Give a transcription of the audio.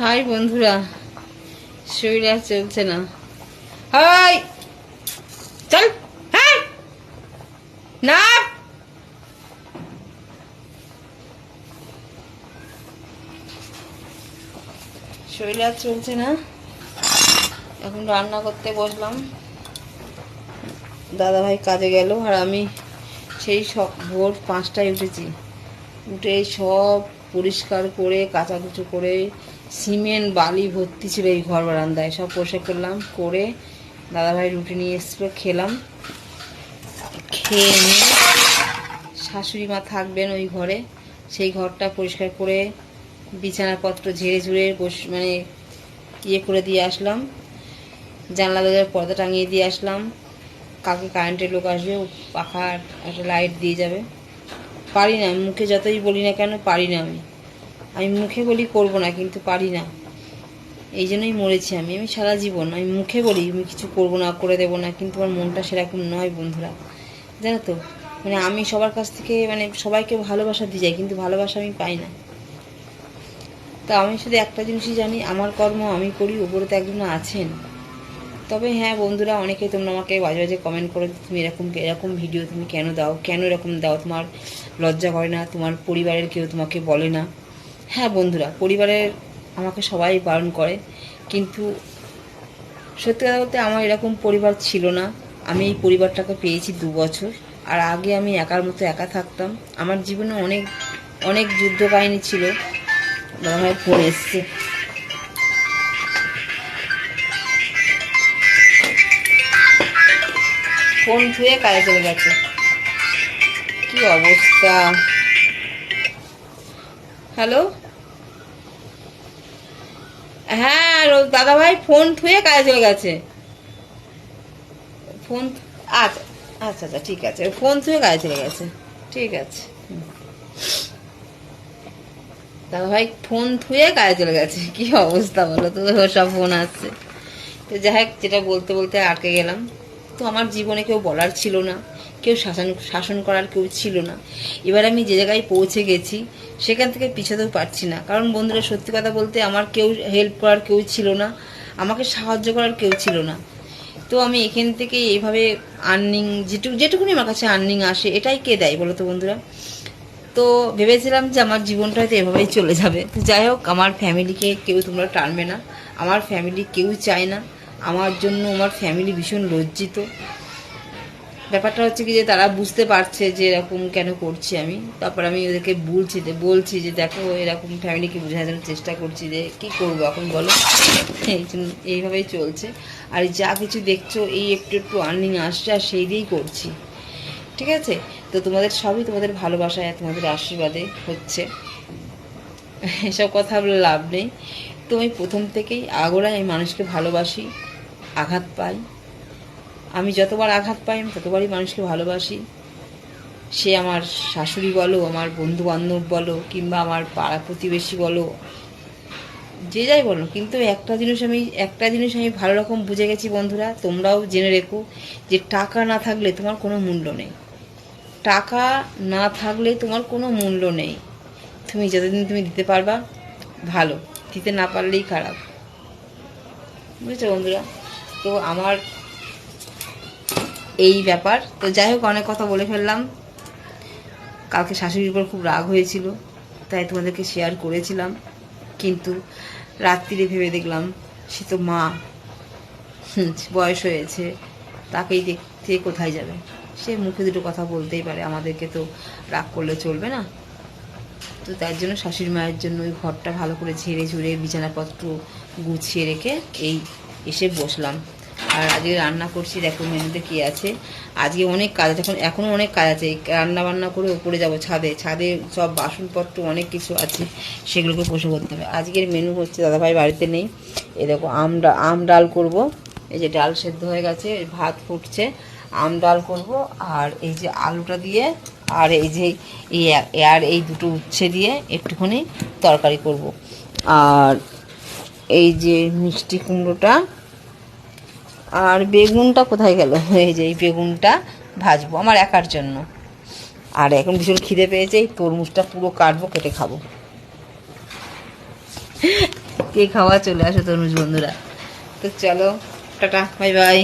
High বন্ধুরা, শরীর আর চলছে না। হাই চল, হাই না, শরীর আর চলছে না। এখন রান্না করতে বসলাম। দাদা ভাই কাজে গেল আর আমি সেই সব ভোর 5টায় উঠেছি। উঠে সব পরিষ্কার করে কাচাকুচো করে সিমেন্ট বালি ভর্তি ছিল এই ঘর বারান্দায়, সব পরিষ্কার করলাম। করে দাদাভাই রুটি নিয়ে এসেছিলো, খেলাম। খেয়ে নিয়ে শাশুড়ি মা থাকবেন ওই ঘরে, সেই ঘরটা পরিষ্কার করে বিছানাপত্র ঝেড়ে ঝুড়ে মানে ইয়ে করে দিয়ে আসলাম। জানলা দরজার পর্দা টাঙিয়ে দিয়ে আসলাম। কালকে কারেন্টের লোক আসবে, পাখার একটা লাইট দিয়ে যাবে। পারি না, মুখে যতই বলি না কেন পারি না। আমি মুখে বলি করব না, কিন্তু পারি না। এই জন্যই মরেছি আমি সারা জীবন। আমি মুখে বলি আমি কিছু করব না, করে দেবো না, কিন্তু আমার মনটা সেরকম নয় বন্ধুরা, জানো তো। মানে আমি সবার কাছ থেকে মানে সবাইকে ভালোবাসা দিয়ে যাই, কিন্তু ভালোবাসা আমি পাই না। তা আমি শুধু একটা জিনিসই জানি, আমার কর্ম আমি করি, উপরে তো একজন আছেন। তবে হ্যাঁ বন্ধুরা, অনেকেই তোমরা আমাকে বাজে বাজে কমেন্ট করো, তুমি এরকম ভিডিও তুমি কেন দাও, কেন এরকম দাও, তোমার লজ্জা করে না, তোমার পরিবারের কেউ তোমাকে বলে না। হ্যাঁ বন্ধুরা, পরিবারের আমাকে সবাই বারণ করে, কিন্তু সত্যি কথা বলতে আমার এরকম পরিবার ছিল না। আমি এই পরিবারটাকে পেয়েছি 2 বছর। আর আগে আমি একার মতো একা থাকতাম। আমার জীবনে অনেক অনেক যুদ্ধ কাহিনী ছিল। দাদাভাই ফোন এসছে, ফোন ধুয়ে কাজে চলে গেছে। কি অবস্থা। হ্যালো, হ্যাঁ দাদাভাই ফোন ধুয়ে কাজে চলে গেছে। ফোন আচ্ছা আচ্ছা আচ্ছা ঠিক আছে, ফোন ধুয়ে কাজে চলে গেছে। ঠিক আছে, দাদাভাই ফোন ধুয়ে কাজে চলে গেছে। কি অবস্থা বলো তো, সব ফোন আসছে। তো যাই হোক, যেটা বলতে বলতে আটকে গেলাম। তো আমার জীবনে কেউ বলার ছিল না, কেউ শাসন করার কেউ ছিল না। এবার আমি যে জায়গায় পৌঁছে গেছি সেখান থেকে পিছাতেও পারছি না। কারণ বন্ধুরা, সত্যি কথা বলতে আমার কেউ হেল্প করার কেউ ছিল না, আমাকে সাহায্য করার কেউ ছিল না। তো আমি এখান থেকে এইভাবে আর্নিং যেটুকুনি আমার কাছে আর্নিং আসে, এটাই কে দেয় বলো তো বন্ধুরা। তো ভেবেছিলাম যে আমার জীবনটা হয়তো এভাবেই চলে যাবে। তো যাই হোক, আমার ফ্যামিলিকে কেউ তোমরা টানবে না। আমার ফ্যামিলি কেউ চায় না আমার জন্য। আমার ফ্যামিলি ভীষণ লজ্জিত। ব্যাপারটা হচ্ছে কি, যে তারা বুঝতে পারছে যে এরকম কেন করছি আমি। তারপর আমি ওদেরকে বলছি যে দেখো, এরকম ফ্যামিলিকে বোঝানোর চেষ্টা করছি যে কী করবো এখন বলো। এইভাবেই চলছে। আর যা কিছু দেখছো, এই একটু একটু আর্নিং আসছে, আর সেই দিয়েই করছি। ঠিক আছে, তো তোমাদের সবই তোমাদের ভালোবাসায়, তোমাদের আশীর্বাদে হচ্ছে। এসব কথা বলে লাভ নেই। তো আমি প্রথম থেকেই আগোড়ায় আমি মানুষকে ভালোবাসি, আঘাত পাই। আমি যতবার আঘাত পাই আমি ততবারই মানুষকে ভালোবাসি। সে আমার শাশুড়ি বলো, আমার বন্ধু বান্ধব বলো, কিংবা আমার পাড়া প্রতিবেশী বলো, যে যাই বলো। কিন্তু একটা জিনিস আমি ভালো রকম বুঝে গেছি বন্ধুরা, তোমরাও জেনে রেখো, যে টাকা না থাকলে তোমার কোনো মূল্য নেই। টাকা না থাকলে তোমার কোনো মূল্য নেই। তুমি যতদিন তুমি দিতে পারবা ভালো, দিতে না পারলেই খারাপ। বুঝেছো বন্ধুরা। তো আমার এই ব্যাপার। তো যাই হোক, অনেক কথা বলে ফেললাম। কালকে শাশুড়ির উপর খুব রাগ হয়েছিল, তাই তোমাদেরকে শেয়ার করেছিলাম। কিন্তু রাত্রিরে ভেবে দেখলাম, সে তো মা, বয়স হয়েছে, তাকেই দেখতে কোথায় যাবে। সে মুখে দুটো কথা বলতেই পারে, আমাদেরকে তো রাগ করলে চলবে না। তো তার জন্য শাশুড়ি মায়ের জন্য ওই ঘরটা ভালো করে ঝেড়ে ঝুড়ে বিছানাপত্র গুছিয়ে রেখে এই এসে বসলাম। আর আজকে রান্না করছি, দেখো মেনুতে কী আছে। আজকে অনেক কাজ আছে, এখনও অনেক কাজ আছে। রান্না বান্না করে উপরে যাব ছাদে সব বাসনপত্র অনেক কিছু আছে, সেগুলোকে বসে করতে হবে। আজকের মেনু হচ্ছে, দাদাভাই বাড়িতে নেই। এই দেখো আম ডাল করব। এই যে ডাল সেদ্ধ হয়ে গেছে, ভাত ফুটছে, আম ডাল করব। আর এই যে আলুটা দিয়ে, আর এই যে এই দুটো উচ্ছে দিয়ে একটুখানি তরকারি করব। আর এই যে মিষ্টি কুমড়োটা আর বেগুনটা কোথায় গেল, এই যে এই বেগুনটা ভাজবো আমার একার জন্য। আর এখন ভীষণ খিদে পেয়েছে, এই তরমুজটা পুরো কাটবো, কেটে খাবো। কে খাওয়া চলে আসো তরমুজ বন্ধুরা। তো চলো, টাটা, বাই বাই।